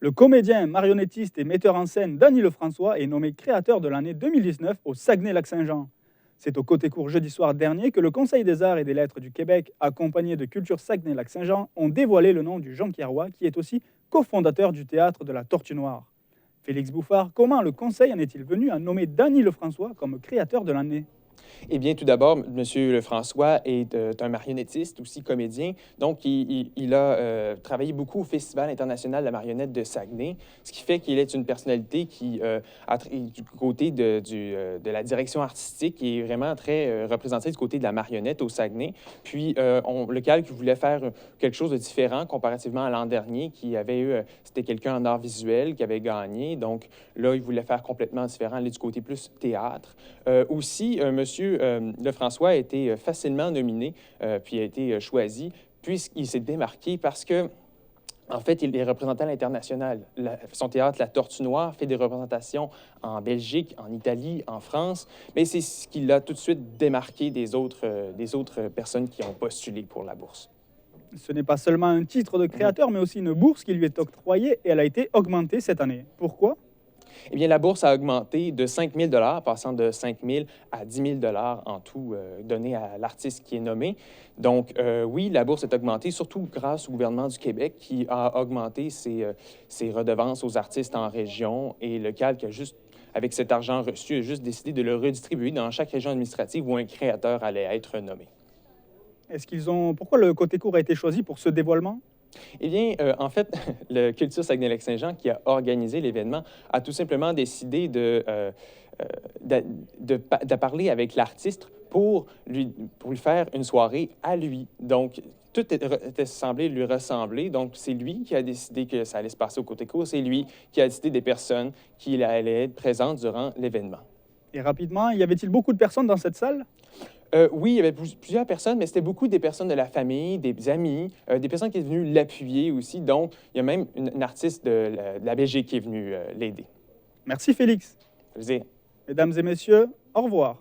Le comédien, marionnettiste et metteur en scène Dany Lefrançois est nommé créateur de l'année 2019 au Saguenay-Lac-Saint-Jean. C'est au côté court jeudi soir dernier que le Conseil des arts et des lettres du Québec, accompagné de Culture Saguenay-Lac-Saint-Jean, ont dévoilé le nom du Jean-Pierrois, qui est aussi cofondateur du théâtre de la Tortue Noire. Félix Bouffard, comment le Conseil en est-il venu à nommer Dany Lefrançois comme créateur de l'année? Eh bien, tout d'abord, M. Lefrançois est un marionnettiste, aussi comédien. Donc, il a travaillé beaucoup au Festival international de la marionnette de Saguenay, ce qui fait qu'il est une personnalité qui, du côté de la direction artistique, qui est vraiment très représentée du côté de la marionnette au Saguenay. Puis, le Calque voulait faire quelque chose de différent comparativement à l'an dernier, qui avait eu, c'était quelqu'un en art visuel qui avait gagné. Donc, là, il voulait faire complètement différent, aller du côté plus théâtre. Aussi, Monsieur Lefrançois a été facilement nominé, puis a été choisi, puisqu'il s'est démarqué parce que, en fait, il est représenté à l'international. Son théâtre, La Tortue Noire, fait des représentations en Belgique, en Italie, en France, mais c'est ce qui l'a tout de suite démarqué des autres personnes qui ont postulé pour la bourse. Ce n'est pas seulement un titre de créateur, mais aussi une bourse qui lui est octroyée et elle a été augmentée cette année. Pourquoi? Eh bien, la bourse a augmenté de 5 000 passant de 5 000 à 10 000 en tout donné à l'artiste qui est nommé. Donc, oui, la bourse est augmentée, surtout grâce au gouvernement du Québec qui a augmenté ses redevances aux artistes en région. Et le Calque a juste, avec cet argent reçu, a juste décidé de le redistribuer dans chaque région administrative où un créateur allait être nommé. Pourquoi le côté court a été choisi pour ce dévoilement? Eh bien, en fait, le Culture Saguenay-Lac-Saint-Jean, qui a organisé l'événement, a tout simplement décidé de parler avec l'artiste pour lui faire une soirée à lui. Donc, tout était semblé lui ressembler. Donc, c'est lui qui a décidé que ça allait se passer au côté court. C'est lui qui a décidé des personnes qui allaient être présentes durant l'événement. Et rapidement, y avait-il beaucoup de personnes dans cette salle? Oui, il y avait plusieurs personnes, mais c'était beaucoup des personnes de la famille, des amis, des personnes qui sont venues l'appuyer aussi. Donc, il y a même une artiste de la Belgique qui est venue l'aider. Merci Félix. Je veux dire, Mesdames et messieurs, au revoir.